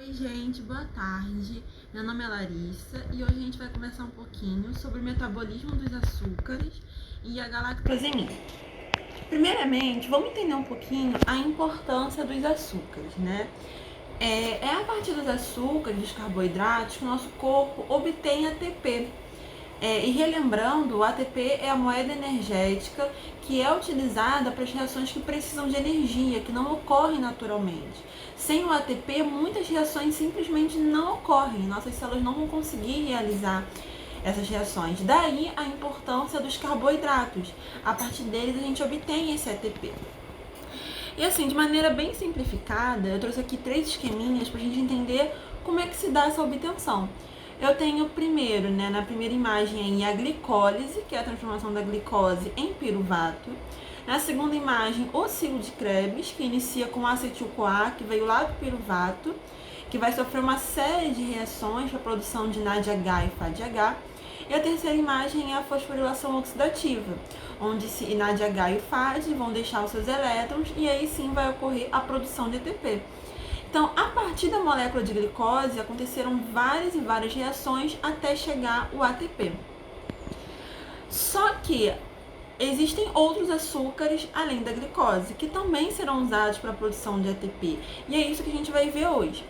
Oi gente, boa tarde. Meu nome é Larissa e hoje a gente vai conversar um pouquinho sobre o metabolismo dos açúcares e a galactosemia. Primeiramente, vamos entender um pouquinho a importância dos açúcares, né? É a partir dos açúcares, dos carboidratos, que o nosso corpo obtém ATP. E relembrando, o ATP é a moeda energética que é utilizada para as reações que precisam de energia, que não ocorrem naturalmente. Sem o ATP, muitas reações simplesmente não ocorrem, nossas células não vão conseguir realizar essas reações. Daí a importância dos carboidratos. A partir deles a gente obtém esse ATP. E assim, de maneira bem simplificada, eu trouxe aqui 3 esqueminhas para a gente entender como é que se dá essa obtenção. Eu tenho primeiro, na primeira imagem aí, a glicólise, que é a transformação da glicose em piruvato. Na segunda imagem, o ciclo de Krebs, que inicia com acetil-CoA, que veio lá do piruvato, que vai sofrer uma série de reações para a produção de NADH e FADH. E a terceira imagem é a fosforilação oxidativa, onde NADH e FAD vão deixar os seus elétrons e aí sim vai ocorrer a produção de ATP. Então, a partir da molécula de glicose, aconteceram várias e várias reações até chegar o ATP. Só que existem outros açúcares além da glicose, que também serão usados para a produção de ATP. E é isso que a gente vai ver hoje.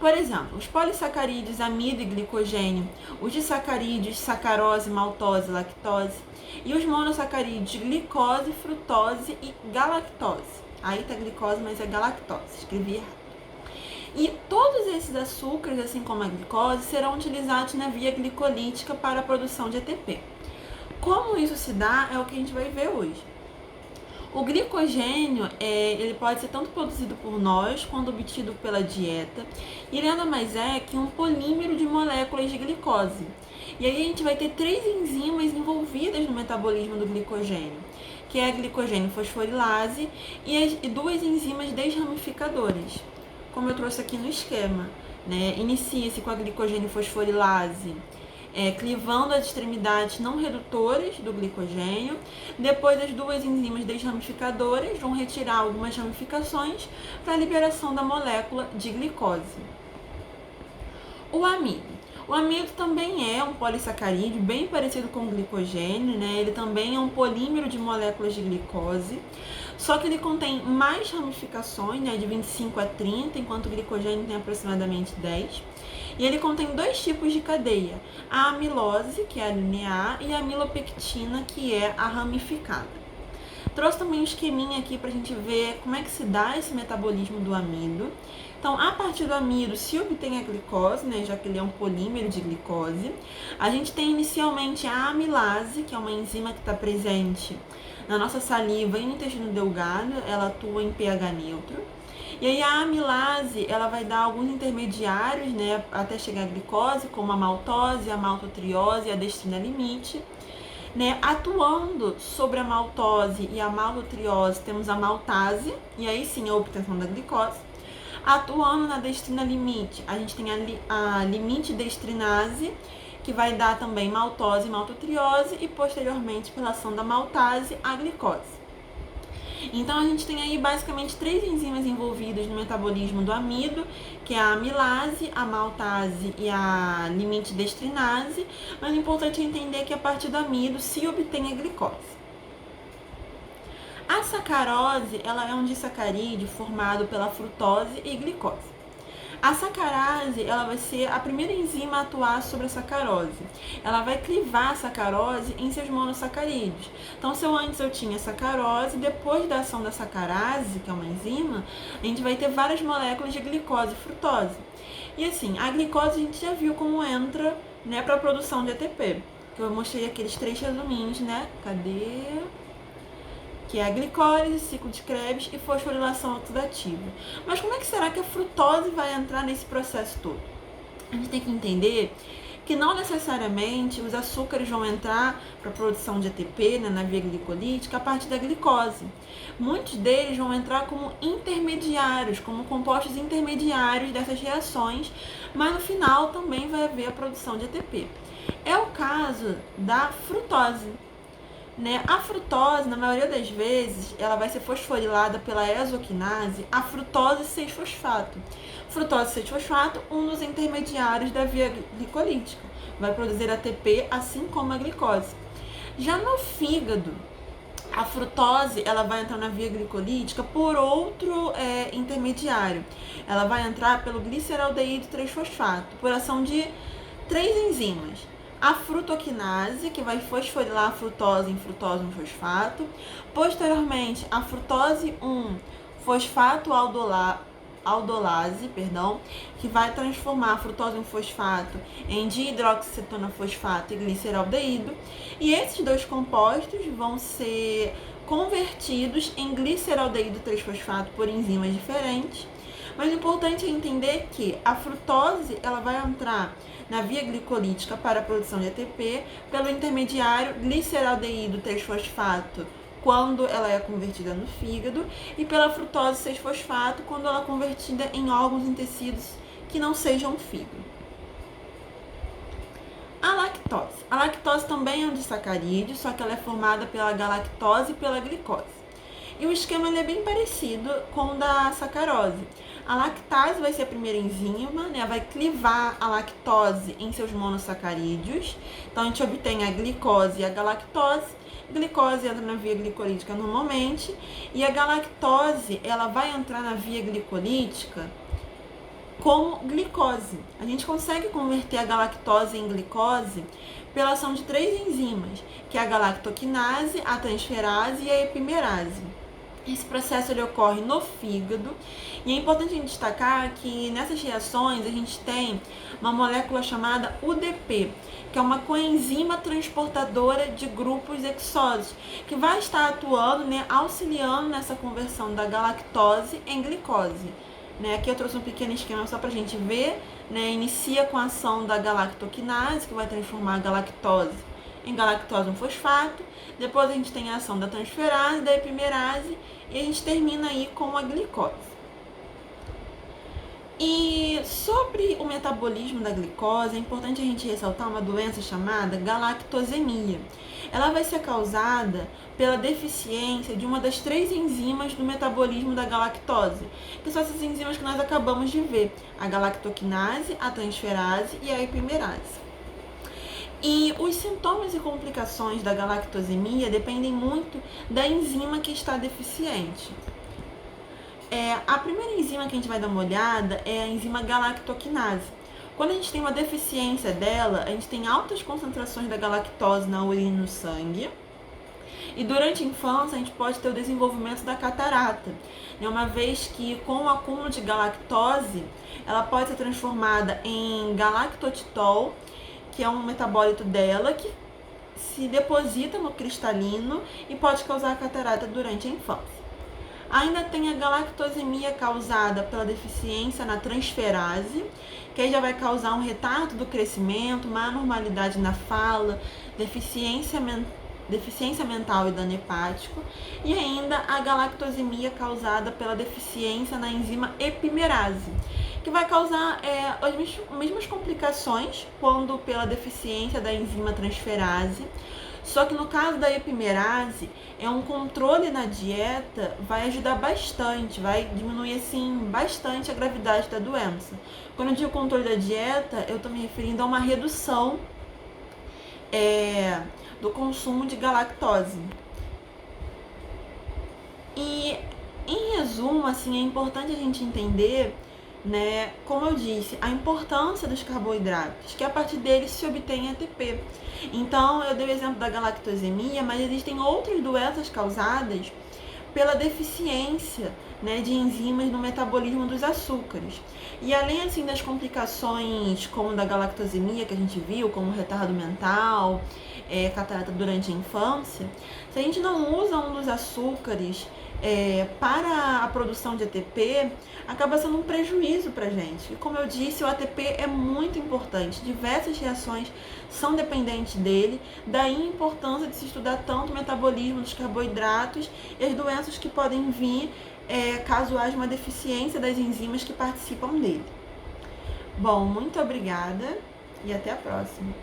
Por exemplo, os polissacarídeos amido e glicogênio, os disacarídeos sacarose, maltose, lactose, e os monossacarídeos glicose, frutose e galactose. Aí tá glicose, mas é galactose, escrevi errado. E todos esses açúcares, assim como a glicose, serão utilizados na via glicolítica para a produção de ATP. Como isso se dá é o que a gente vai ver hoje. O glicogênio, ele pode ser tanto produzido por nós quanto obtido pela dieta. E ele nada mais é que um polímero de moléculas de glicose. E aí a gente vai ter 3 enzimas envolvidas no metabolismo do glicogênio, que é a glicogênio fosforilase e 2 enzimas desramificadoras, como eu trouxe aqui no esquema, né? Inicia-se com a glicogênio fosforilase, clivando as extremidades não redutoras do glicogênio. Depois, as 2 enzimas desramificadoras vão retirar algumas ramificações para a liberação da molécula de glicose. O amido. O amido também é um polissacarídeo bem parecido com o glicogênio, né? Ele também é um polímero de moléculas de glicose, só que ele contém mais ramificações, né, de 25 a 30, enquanto o glicogênio tem aproximadamente 10. E ele contém 2 tipos de cadeia, a amilose, que é a linear, e a amilopectina, que é a ramificada. Trouxe também um esqueminha aqui para a gente ver como é que se dá esse metabolismo do amido. Então, a partir do amido se obtém a glicose, né, já que ele é um polímero de glicose. A gente tem inicialmente a amilase, que é uma enzima que está presente na nossa saliva e no intestino delgado, ela atua em pH neutro. E aí a amilase, ela vai dar alguns intermediários, né, até chegar à glicose, como a maltose, a maltotriose e a destrina limite. Né, atuando sobre a maltose e a maltotriose, temos a maltase, e aí sim a obtenção da glicose. Atuando na destrina limite, a gente tem a limite destrinase, que vai dar também maltose e maltotriose, e posteriormente, pela ação da maltase, a glicose. Então, a gente tem aí basicamente 3 enzimas envolvidas no metabolismo do amido, que é a amilase, a maltase e a limite destrinase, mas o importante é entender que a partir do amido se obtém a glicose. A sacarose, ela é um disacarídeo formado pela frutose e glicose. A sacarase, ela vai ser a primeira enzima a atuar sobre a sacarose. Ela vai clivar a sacarose em seus monossacarídeos. Então, se antes eu tinha sacarose, depois da ação da sacarase, que é uma enzima, a gente vai ter várias moléculas de glicose e frutose. E assim, a glicose a gente já viu como entra, né, para a produção de ATP. Que eu mostrei aqueles 3 resuminhos, né? Cadê? Que é a glicólise, ciclo de Krebs e fosforilação oxidativa. Mas como é que será que a frutose vai entrar nesse processo todo? A gente tem que entender que não necessariamente os açúcares vão entrar para a produção de ATP, né, na via glicolítica, a partir da glicose. Muitos deles vão entrar como intermediários, como compostos intermediários dessas reações, mas no final também vai haver a produção de ATP. É o caso da frutose. Né? A frutose, na maioria das vezes, ela vai ser fosforilada pela exoquinase a frutose 6-fosfato. Frutose 6-fosfato, um dos intermediários da via glicolítica. Vai produzir ATP, assim como a glicose. Já no fígado, a frutose ela vai entrar na via glicolítica por outro intermediário. Ela vai entrar pelo gliceraldeído 3-fosfato, por ação de 3 enzimas. A frutoquinase, que vai fosforilar a frutose em frutose 1-fosfato. Posteriormente, a frutose 1-fosfato aldolase, que vai transformar a frutose 1-fosfato em dihidroxicetona-fosfato e gliceraldeído. E esses dois compostos vão ser convertidos em gliceraldeído 3-fosfato por enzimas diferentes. Mas o importante é entender que a frutose ela vai entrar na via glicolítica para a produção de ATP pelo intermediário gliceraldeído 3-fosfato quando ela é convertida no fígado e pela frutose 6-fosfato quando ela é convertida em órgãos e tecidos que não sejam o fígado. A lactose. A lactose também é um disacarídeo, só que ela é formada pela galactose e pela glicose. E o esquema é bem parecido com o da sacarose. A lactase vai ser a primeira enzima, né? Vai clivar a lactose em seus monossacarídeos. Então a gente obtém a glicose e a galactose. A glicose entra na via glicolítica normalmente e a galactose ela vai entrar na via glicolítica como glicose. A gente consegue converter a galactose em glicose pela ação de 3 enzimas, que é a galactoquinase, a transferase e a epimerase. Esse processo ele ocorre no fígado e é importante a gente destacar que nessas reações a gente tem uma molécula chamada UDP, que é uma coenzima transportadora de grupos hexosos, que vai estar atuando, auxiliando nessa conversão da galactose em glicose. Aqui eu trouxe um pequeno esquema só para a gente ver. Inicia com a ação da galactoquinase, que vai transformar a galactose em galactose 1-fosfato. Depois a gente tem a ação da transferase, da epimerase e a gente termina aí com a glicose. E sobre o metabolismo da glicose, é importante a gente ressaltar uma doença chamada galactosemia. Ela vai ser causada pela deficiência de uma das 3 enzimas do metabolismo da galactose, que são essas enzimas que nós acabamos de ver, a galactoquinase, a transferase e a epimerase. E os sintomas e complicações da galactosemia dependem muito da enzima que está deficiente. A primeira enzima que a gente vai dar uma olhada é a enzima galactoquinase. Quando a gente tem uma deficiência dela, a gente tem altas concentrações da galactose na urina e no sangue. E durante a infância, a gente pode ter o desenvolvimento da catarata, uma vez que com o acúmulo de galactose, ela pode ser transformada em galactotitol, que é um metabólito dela que se deposita no cristalino e pode causar catarata durante a infância. Ainda tem a galactosemia causada pela deficiência na transferase, que aí já vai causar um retardo do crescimento, uma anormalidade na fala, deficiência mental e dano hepático, e ainda a galactosemia causada pela deficiência na enzima epimerase, que vai causar as mesmas complicações quando pela deficiência da enzima transferase, só que no caso da epimerase, um controle na dieta vai ajudar bastante, vai diminuir assim bastante a gravidade da doença. Quando eu digo controle da dieta, eu estou me referindo a uma redução do consumo de galactose. E em resumo, assim, é importante a gente entender, como eu disse, a importância dos carboidratos, que a partir deles se obtém ATP. Então, eu dei o exemplo da galactosemia, mas existem outras doenças causadas pela deficiência de enzimas no metabolismo dos açúcares. E além assim das complicações como da galactosemia que a gente viu, como retardo mental, catarata durante a infância, se a gente não usa um dos açúcares para a produção de ATP, acaba sendo um prejuízo para a gente. E como eu disse, o ATP é muito importante, diversas reações são dependentes dele, daí a importância de se estudar tanto o metabolismo dos carboidratos e as doenças que podem vir caso haja uma deficiência das enzimas que participam dele. Bom, muito obrigada e até a próxima.